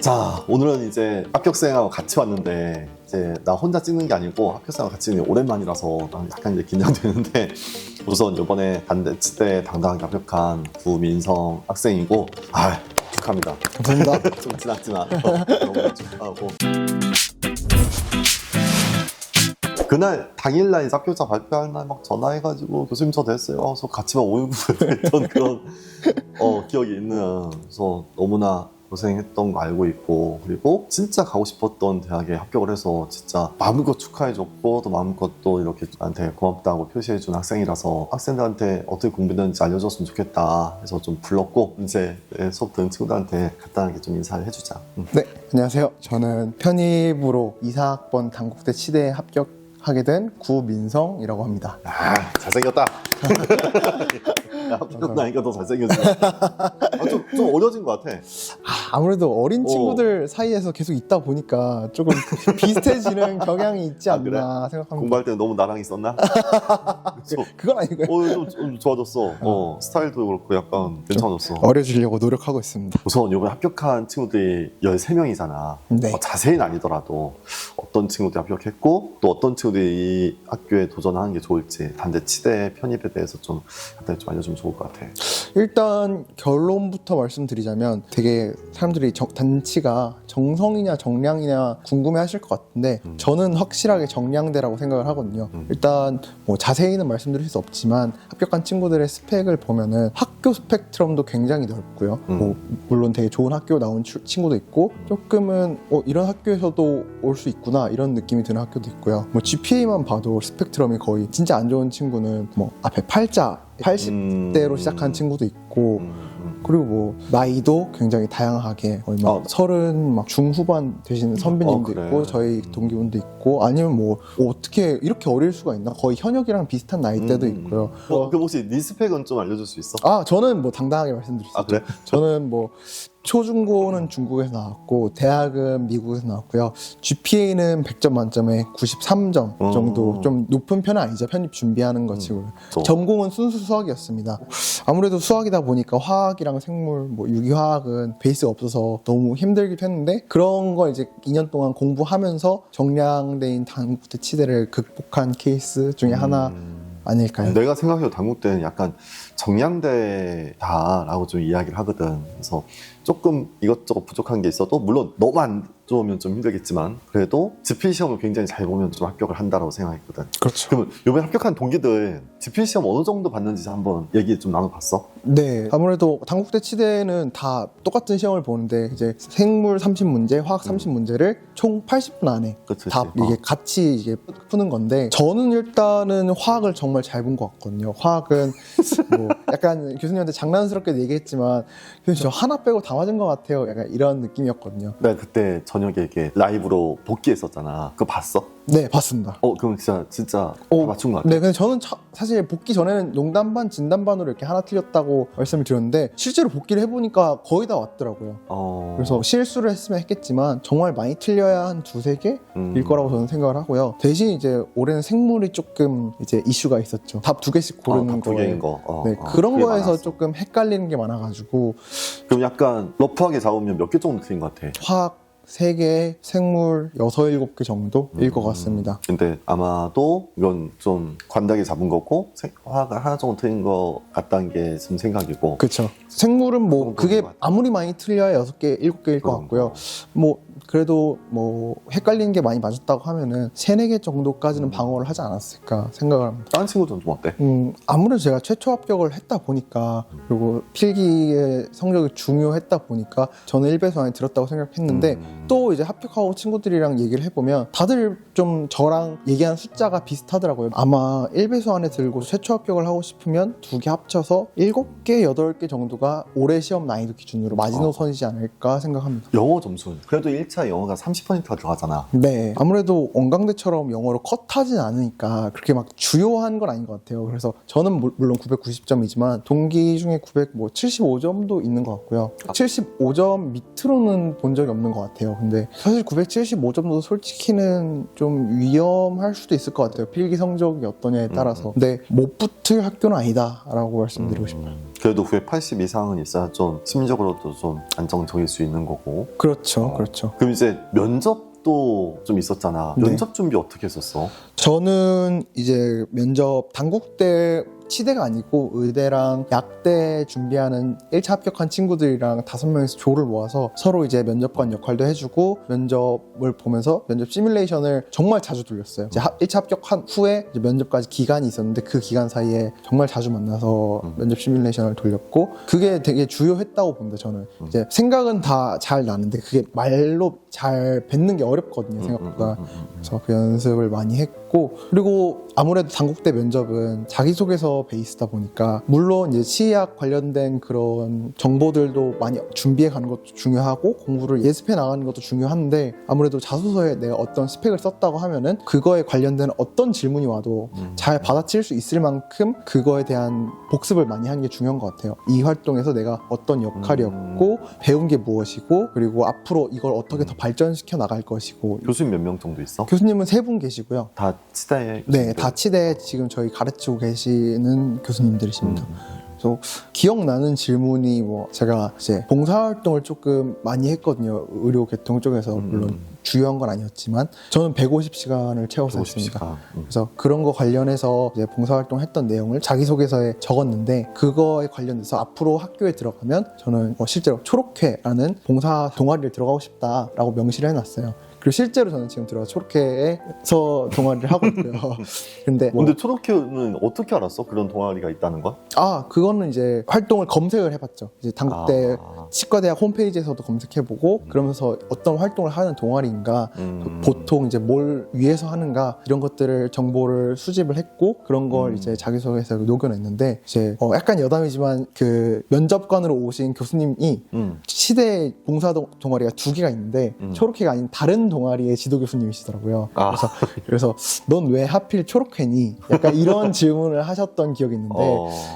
자, 오늘은 이제 합격생하고 같이 왔는데 이제 나 혼자 찍는 게 아니고 합격생하고 같이 찍는 게 오랜만이라서 약간 이제 긴장되는데 우선 이번에 단대치대 당당하게 합격한 구민성 학생이고 축하합니다. 감사합니다. 좀 지났지만 너무 축하하고 그날 당일날 이제 합격자 발표할 날 막 전화해가지고 교수님 저 됐어요. 그래서 같이 막 오일부를 했던 그런 기억이 있는. 그래서 너무나 고생했던 거 알고 있고, 그리고 진짜 가고 싶었던 대학에 합격을 해서 진짜 마음껏 축하해줬고 또 마음껏 또 이렇게 나한테 고맙다고 표시해준 학생이라서 학생들한테 어떻게 공부했는지 알려줬으면 좋겠다 해서 좀 불렀고, 이제 수업 듣는 친구들한테 간단하게 좀 인사를 해주자. 네, 안녕하세요. 저는 편입으로 2사학번 단국대 치대에 합격하게 된 구민성이라고 합니다. 잘생겼다. 합격 나니까 더 잘생겨지네. 좀 어려진 것 같아. 아무래도 어린 친구들 사이에서 계속 있다 보니까 조금 비슷해지는 경향이 있지 않나 그래? 생각합니다. 공부할 때는 너무 나랑 있었나? 그건 아니고요. 좀 좋아졌어. 스타일도 그렇고 약간 괜찮아졌어. 어려지려고 노력하고 있습니다. 우선 이번에 합격한 친구들이 13명이잖아. 네. 자세히는 아니더라도 어떤 친구들이 합격했고 또 어떤 친구들이 이 학교에 도전하는 게 좋을지 단대 치대 편입에 대해서 좀 간단히 좀 알려주면 좋을 것 같아. 일단 결론부터 말씀드리자면 되게 사람들이 단치가 정성이냐 정량이냐 궁금해 하실 것 같은데 저는 확실하게 정량대라고 생각을 하거든요. 일단 뭐 자세히는 말씀드릴 수 없지만 합격한 친구들의 스펙을 보면은 학교 스펙트럼도 굉장히 넓고요. 뭐 물론 되게 좋은 학교 나온 친구도 있고 조금은 이런 학교에서도 올 수 있구나 이런 느낌이 드는 학교도 있고요. 뭐 GPA만 봐도 스펙트럼이 거의 진짜 안 좋은 친구는 뭐 앞에 80대로 시작한 친구도 있고 그리고 뭐 나이도 굉장히 다양하게 거의 막 30 막 중후반 되시는 선배님도 그래. 있고 저희 동기분도 있고 아니면 뭐 어떻게 이렇게 어릴 수가 있나 거의 현역이랑 비슷한 나이대도 있고요. 그럼 혹시 네 스펙은 좀 알려줄 수 있어? 저는 뭐 당당하게 말씀드릴 수 있죠. 그래? 저는 뭐 초중고는 중국에서 나왔고 대학은 미국에서 나왔고요. GPA는 100점 만점에 93점 정도 좀 높은 편은 아니죠. 편입 준비하는 것 치고는. 전공은 순수 수학이었습니다. 아무래도 수학이다 보니까 화학이랑 생물, 뭐 유기화학은 베이스가 없어서 너무 힘들기도 했는데 그런 거 이제 2년 동안 공부하면서 정량대인 단국대 치대를 극복한 케이스 중에 하나 아닐까요? 내가 생각해도 단국대는 약간 정량대다라고 좀 이야기를 하거든. 그래서 조금 이것저것 부족한 게 있어도 물론 너무 안 좋으면 좀 힘들겠지만 그래도 지필 시험을 굉장히 잘 보면 좀 합격을 한다라고 생각했거든. 그렇죠. 그러면 이번에 합격한 동기들 지필 시험 어느 정도 봤는지 한번 얘기 좀 나눠봤어? 네, 아무래도 단국대 치대는 다 똑같은 시험을 보는데 이제 생물 30문제, 화학 30문제를 총 80분 안에 그치. 다 이게 같이 이게 푸는 건데 저는 일단은 화학을 정말 잘 본 것 같거든요. 화학은 뭐 약간 교수님한테 장난스럽게 얘기했지만 교수님 저 하나 빼고 다 맞은 것 같아요. 약간 이런 느낌이었거든요. 내가 그때 저녁에 이렇게 라이브로 복귀했었잖아. 그거 봤어? 네, 봤습니다. 그럼 진짜 다 맞춘 것 같아. 네, 근데 저는 사실 복귀 전에는 농담 반, 진담 반으로 이렇게 하나 틀렸다고 말씀을 드렸는데 실제로 복귀를 해보니까 거의 다 왔더라고요. 그래서 실수를 했으면 했겠지만 정말 많이 틀려야 한 2-3개일 거라고 저는 생각을 하고요. 대신 이제 올해는 생물이 조금 이제 이슈가 있었죠. 답 2개씩 고르는 답 2개인 거. 네, 그런 거에서 많았어. 조금 헷갈리는 게 많아가지고 그럼 약간 러프하게 잡으면 몇 개 정도 틀린 것 같아? 화학 3개, 생물 6-7개 정도일 것 같습니다. 근데 아마도 이건 좀 관대하게 잡은 거고 화가 하나 정도 틀린 거 같다는 게 좀 생각이고. 그렇죠. 생물은 뭐 그게 것 같아요. 아무리 많이 틀려야 6개, 7개일 것 같고요. 뭐 그래도 뭐 헷갈리는 게 많이 맞았다고 하면은 3-4개 정도까지는 방어를 하지 않았을까 생각을 합니다. 다른 친구들은 좀 어때? 아무래도 제가 최초 합격을 했다 보니까 그리고 필기의 성적이 중요했다 보니까 저는 1배수 안에 들었다고 생각했는데 또 이제 합격하고 친구들이랑 얘기를 해보면 다들 좀 저랑 얘기한 숫자가 비슷하더라고요. 아마 1배수 안에 들고 최초 합격을 하고 싶으면 2개 합쳐서 7개, 8개 정도가 올해 시험 난이도 기준으로 마지노선이지 않을까 생각합니다. 영어 점수는 그래도 1차 영어가 30%가 들어가잖아. 네, 아무래도 원광대처럼 영어로 컷하진 않으니까 그렇게 막 주요한 건 아닌 것 같아요. 그래서 저는 물론 990점이지만 동기 중에 975점도 있는 것 같고요. 75점 밑으로는 본 적이 없는 것 같아요. 같아요. 근데 사실 975점도 솔직히는 좀 위험할 수도 있을 것 같아요. 필기 성적이 어떠냐에 따라서. 근데 못 붙을 학교는 아니다라고 말씀드리고 싶어요. 그래도 980 이상은 있어야 좀 심리적으로도 좀 안정적일 수 있는 거고. 그렇죠, 그렇죠. 그럼 이제 면접도 좀 있었잖아. 네. 면접 준비 어떻게 했었어? 저는 이제 면접 단국대 치대가 아니고 의대랑 약대 준비하는 1차 합격한 친구들이랑 5명이서 조를 모아서 서로 이제 면접관 역할도 해주고 면접을 보면서 면접 시뮬레이션을 정말 자주 돌렸어요. 이제 1차 합격한 후에 이제 면접까지 기간이 있었는데 그 기간 사이에 정말 자주 만나서 면접 시뮬레이션을 돌렸고 그게 되게 주요했다고 봅니다. 저는 이제 생각은 다 잘 나는데 그게 말로 잘 뱉는 게 어렵거든요, 생각보다. 그래서 그 연습을 많이 했고 그리고 아무래도 단국대 면접은 자기소개서 베이스다 보니까 물론 이제 치의학 관련된 그런 정보들도 많이 준비해 가는 것도 중요하고 공부를 예습해 나가는 것도 중요한데 아무래도 자소서에 내가 어떤 스펙을 썼다고 하면은 그거에 관련된 어떤 질문이 와도 잘 받아칠 수 있을 만큼 그거에 대한 복습을 많이 하는 게 중요한 것 같아요. 이 활동에서 내가 어떤 역할이었고 배운 게 무엇이고 그리고 앞으로 이걸 어떻게 더 발전시켜 나갈 것이고. 교수님 몇 명 정도 있어? 교수님은 3분 계시고요. 다 치다에? 네, 다 치대 지금 저희 가르치고 계시는 교수님들이십니다. 그래서 기억나는 질문이 뭐 제가 이제 봉사활동을 조금 많이 했거든요. 의료 계통 쪽에서 물론 주요한 건 아니었지만 저는 150시간을 채워서 150시간. 했습니다. 그래서 그런 거 관련해서 이제 봉사활동 했던 내용을 자기소개서에 적었는데 그거에 관련해서 앞으로 학교에 들어가면 저는 실제로 초록회라는 봉사 동아리를 들어가고 싶다라고 명시를 해놨어요. 그리고 실제로 저는 지금 들어가서 초록회에서 동아리를 하고 있고요. 근데 근데 초록회는 어떻게 알았어? 그런 동아리가 있다는 건? 그거는 이제 활동을 검색을 해봤죠. 이제 단국대 치과대학 홈페이지에서도 검색해보고 그러면서 어떤 활동을 하는 동아리인가 보통 이제 뭘 위해서 하는가 이런 것들을 정보를 수집을 했고 그런 걸 이제 자기소개서에 녹여냈는데 이제 약간 여담이지만 그 면접관으로 오신 교수님이 치대 봉사 동아리가 2개가 있는데 초록회가 아닌 다른 동아리의 지도 교수님이시더라고요. 그래서 넌 왜 하필 초록회니? 약간 이런 질문을 하셨던 기억이 있는데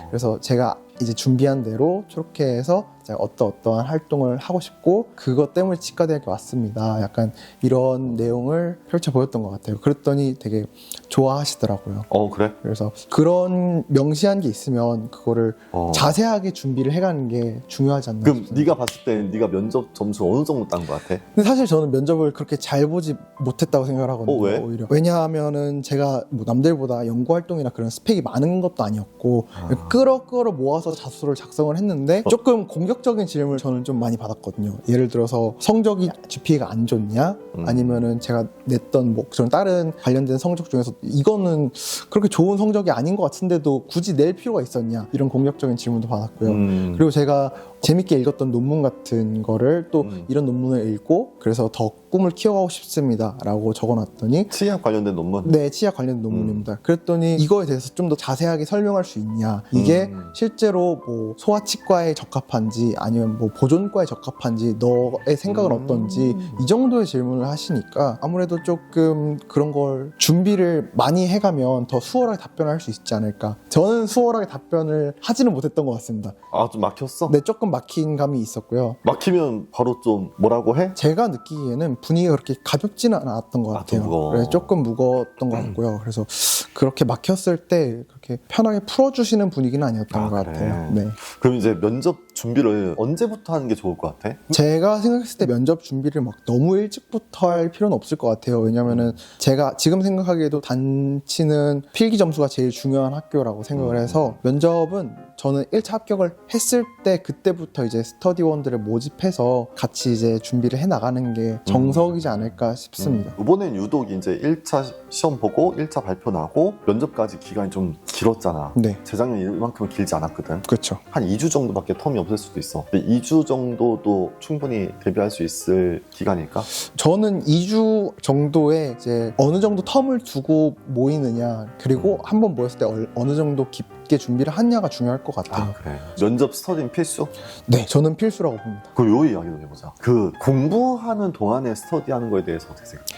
그래서 제가 이제 준비한 대로 초록회에서 어떠한 활동을 하고 싶고 그것 때문에 치과대학에 왔습니다. 약간 이런 내용을 펼쳐 보였던 것 같아요. 그랬더니 되게 좋아하시더라고요. 그래? 그래서 그런 명시한 게 있으면 그거를 자세하게 준비를 해가는 게 중요하지 않나 그럼 싶습니다. 네가 봤을 때 네가 면접 점수 어느 정도 딴 것 같아? 근데 사실 저는 면접을 그렇게 잘 보지 못했다고 생각을 하거든요. 왜? 오히려. 왜냐하면은 제가 뭐 남들보다 연구활동이나 그런 스펙이 많은 것도 아니었고 끌어 모아서 자소서를 작성을 했는데 조금 공격적인 질문을 저는 좀 많이 받았거든요. 예를 들어서 성적이 GPA가 안 좋냐? 아니면은 제가 냈던 뭐 그런 다른 관련된 성적 중에서 이거는 그렇게 좋은 성적이 아닌 것 같은데도 굳이 낼 필요가 있었냐? 이런 공격적인 질문도 받았고요. 그리고 제가 재밌게 읽었던 논문 같은 거를 또 이런 논문을 읽고 그래서 더 꿈을 키워가고 싶습니다 라고 적어놨더니 치약 관련된 논문? 네, 치약 관련된 논문입니다. 그랬더니 이거에 대해서 좀 더 자세하게 설명할 수 있냐 이게 실제로 뭐 소아치과에 적합한지 아니면 뭐 보존과에 적합한지 너의 생각은 어떤지 이 정도의 질문을 하시니까 아무래도 조금 그런 걸 준비를 많이 해가면 더 수월하게 답변을 할 수 있지 않을까. 저는 수월하게 답변을 하지는 못했던 것 같습니다. 좀 막혔어? 네, 조금 막힌 감이 있었고요. 막히면 바로 좀 뭐라고 해? 제가 느끼기에는 분위기가 그렇게 가볍지는 않았던 것 같아요. 그래서 조금 무거웠던 것 같고요. 그래서 그렇게 막혔을 때 그렇게 편하게 풀어주시는 분위기는 아니었던 것 그래. 같아요. 네. 그럼 이제 면접 준비를 언제부터 하는 게 좋을 것 같아? 제가 생각했을 때 면접 준비를 막 너무 일찍부터 할 필요는 없을 것 같아요. 왜냐면은 제가 지금 생각하기에도 단치는 필기 점수가 제일 중요한 학교라고 생각을 해서 면접은 저는 1차 합격을 했을 때 그때부터 이제 스터디원들을 모집해서 같이 이제 준비를 해 나가는 게 정석이지 않을까 싶습니다. 이번엔 유독 이제 1차 시험 보고 1차 발표 나고 면접까지 기간이 좀 길었잖아. 네. 재작년 이만큼은 길지 않았거든. 그렇죠. 한 2주 정도밖에 텀이 없을 수도 있어. 근데 2주 정도도 충분히 대비할 수 있을 기간일까? 저는 2주 정도의 이제 어느 정도 텀을 두고 모이느냐 그리고 한번 모였을 때 어느 정도 깊게 준비를 하냐가 중요할 것 같아요. 그래. 면접 스터디는 필수? 네, 저는 필수라고 봅니다. 요 이야기 좀 해보자. 그 공부하는 동안에 스터디하는 거에 대해서 어떻게 생각해?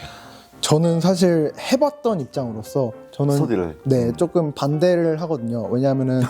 저는 사실 해봤던 입장으로서 저는 스터디를. 네, 조금 반대를 하거든요. 왜냐하면은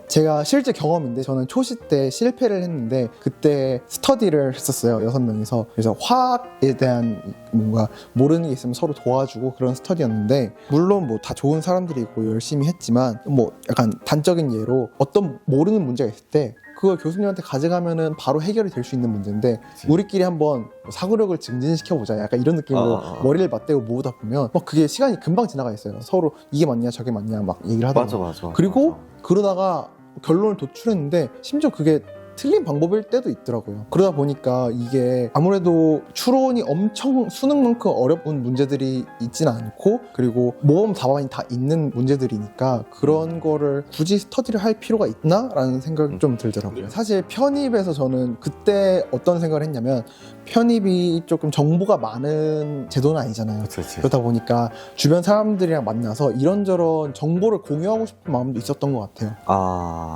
제가 실제 경험인데 저는 초시 때 실패를 했는데 그때 스터디를 했었어요. 6명이서. 그래서 화학에 대한 뭔가 모르는 게 있으면 서로 도와주고 그런 스터디였는데 물론 뭐 다 좋은 사람들이 있고 열심히 했지만 뭐 약간 단적인 예로 어떤 모르는 문제가 있을 때 그걸 교수님한테 가져가면은 바로 해결이 될 수 있는 문제인데 우리끼리 한번 사고력을 증진시켜보자 약간 이런 느낌으로 머리를 맞대고 모으다 보면 막 그게 시간이 금방 지나가 있어요. 서로 이게 맞냐 저게 맞냐 막 얘기를 하다가 맞아. 그리고 그러다가 결론을 도출했는데 심지어 그게 틀린 방법일 때도 있더라고요. 그러다 보니까 이게 아무래도 추론이 엄청 수능만큼 어려운 문제들이 있진 않고 그리고 모험 답안이 다 있는 문제들이니까 그런 거를 굳이 스터디를 할 필요가 있나? 라는 생각이 좀 들더라고요. 사실 편입에서 저는 그때 어떤 생각을 했냐면 편입이 조금 정보가 많은 제도는 아니잖아요. 그치. 그러다 보니까 주변 사람들이랑 만나서 이런저런 정보를 공유하고 싶은 마음도 있었던 것 같아요.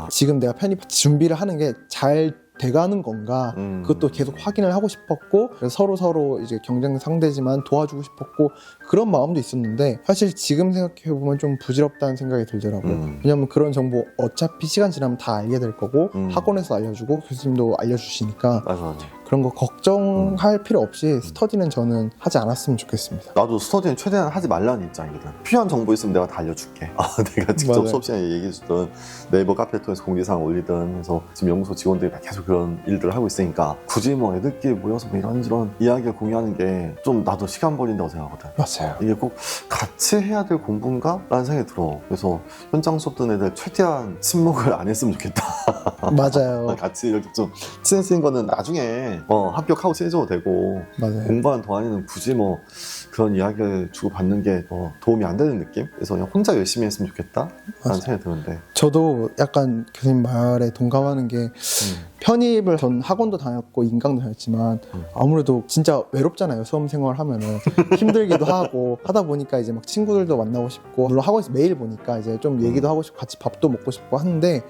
지금 내가 편입 준비를 하는 게 잘 돼가는 건가 그것도 계속 확인을 하고 싶었고 그래서 서로 이제 경쟁 상대지만 도와주고 싶었고 그런 마음도 있었는데 사실 지금 생각해보면 좀 부질없다는 생각이 들더라고요. 왜냐면 그런 정보 어차피 시간 지나면 다 알게 될 거고 학원에서 알려주고 교수님도 알려주시니까 맞아. 그런 거 걱정할 필요 없이 스터디는 저는 하지 않았으면 좋겠습니다. 나도 스터디는 최대한 하지 말라는 입장이거든. 필요한 정보 있으면 내가 다 알려줄게. 내가 직접 맞아요. 수업 시간에 얘기해주든 네이버 카페 통해서 공지사항 올리든 해서 지금 연구소 직원들이 계속 그런 일들을 하고 있으니까 굳이 뭐 애들끼리 모여서 뭐 이런저런 이야기를 공유하는 게 좀 나도 시간 버린다고 생각하거든. 맞아요. 이게 꼭 같이 해야 될 공부인가? 라는 생각이 들어. 그래서 현장 수업 듣는 애들 최대한 친목을 안 했으면 좋겠다. 맞아요. 같이 이렇게 좀 친해지는 거는 나중에 합격하고 친해져도 되고 맞아요. 공부하는 동안에는 굳이 뭐 그런 이야기를 주고받는 게 도움이 안 되는 느낌? 그래서 그냥 혼자 열심히 했으면 좋겠다 라는 생각이 드는데 저도 약간 교수님 말에 동감하는 게 편입을 전 학원도 다녔고 인강도 다녔지만 아무래도 진짜 외롭잖아요. 수험 생활하면은 힘들기도 하고 하다 보니까 이제 막 친구들도 만나고 싶고 물론 학원에서 매일 보니까 이제 좀 얘기도 하고 싶고 같이 밥도 먹고 싶고 하는데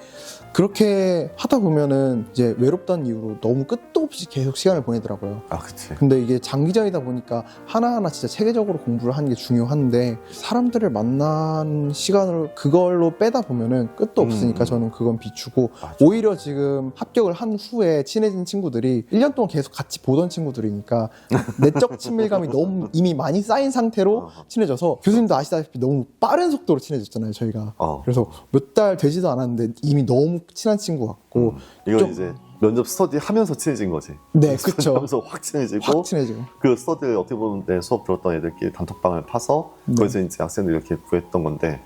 그렇게 하다 보면은 이제 외롭다는 이유로 너무 끝도 없이 계속 시간을 보내더라고요. 그치. 근데 이게 장기전이다 보니까 하나하나 진짜 체계적으로 공부를 하는 게 중요한데 사람들을 만나는 시간을 그걸로 빼다 보면은 끝도 없으니까 저는 그건 비추고 맞아. 오히려 지금 합격을 한 후에 친해진 친구들이 1년 동안 계속 같이 보던 친구들이니까 내적 친밀감이 너무 이미 많이 쌓인 상태로 친해져서 교수님도 아시다시피 너무 빠른 속도로 친해졌잖아요 저희가. 그래서 몇 달 되지도 않았는데 이미 너무 친한 친구 같고 이건 좀- 이제 면접 스터디 하면서 친해진 거지. 네, 그쵸. 하면서 확 친해지고 확 친해지고 그 스터디를 어떻게 보면 내 수업 들었던 애들끼리 단톡방을 파서 거기서 이제 학생들 이렇게 구했던 건데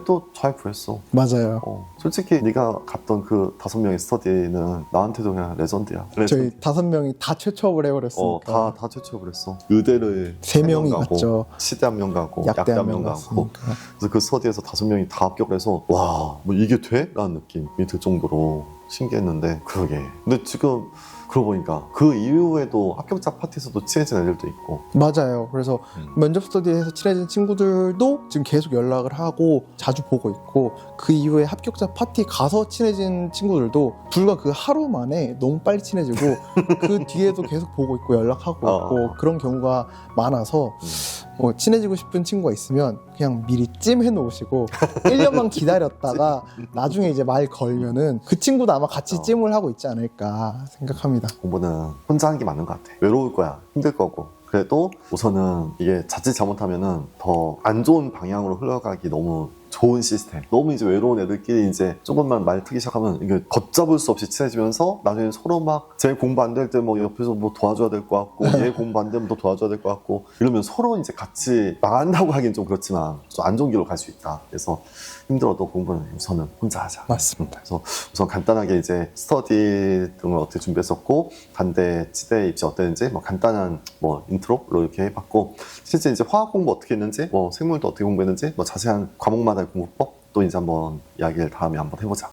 또 잘 구했어. 맞아요. 솔직히 네가 갔던 그 5명의 스터디는 나한테도 그냥 레전드야. 저희 5명이 다 최초업을 해버렸으니까 다 최초해버렸어. 의대를 3명이 3명 가고, 갔죠. 치대 1명 가고 약대 약대 한 명 1명 가고. 갔으니까. 그래서 그 스터디에서 5명이 다 합격을 해서 와, 뭐 이게 돼? 라는 느낌이 들 정도로 신기했는데 그러게. 근데 지금 그러고 보니까 그 이후에도 합격자 파티에서도 친해진 애들도 있고. 맞아요. 그래서 면접 스터디에서 친해진 친구들도 지금 계속 연락을 하고 자주 보고 있고 그 이후에 합격자 파티 가서 친해진 친구들도 불과 그 하루 만에 너무 빨리 친해지고 그 뒤에도 계속 보고 있고 연락하고 있고 그런 경우가 많아서 친해지고 싶은 친구가 있으면 그냥 미리 찜해 놓으시고 1년만 기다렸다가 나중에 이제 말 걸면은 그 친구도 아마 같이 찜을 하고 있지 않을까 생각합니다. 공부는 혼자 하는 게 맞는 것 같아. 외로울 거야. 힘들 거고. 그래도 우선은 이게 자칫 잘못하면은 더 안 좋은 방향으로 흘러가기 너무 좋은 시스템. 너무 이제 외로운 애들끼리 이제 조금만 말 트기 시작하면 이게 걷잡을 수 없이 친해지면서 나중에 서로 막 쟤 공부 안 될 때 뭐 옆에서 뭐 도와줘야 될 것 같고 얘 공부 안 되면 또 도와줘야 될 것 같고 이러면 서로 이제 같이 망한다고 하긴 좀 그렇지만 좀 안 좋은 길로 갈 수 있다. 그래서 힘들어도 공부는 우선은 혼자 하자. 맞습니다. 그래서 우선 간단하게 이제 스터디 등을 어떻게 준비했었고 반대 치대 입시 어땠는지 뭐 간단한 뭐 인트로로 이렇게 해봤고 실제 이제 화학 공부 어떻게 했는지 뭐 생물도 어떻게 공부했는지 뭐 자세한 과목마다의 공부법 또 이제 한번 이야기를 다음에 한번 해보자.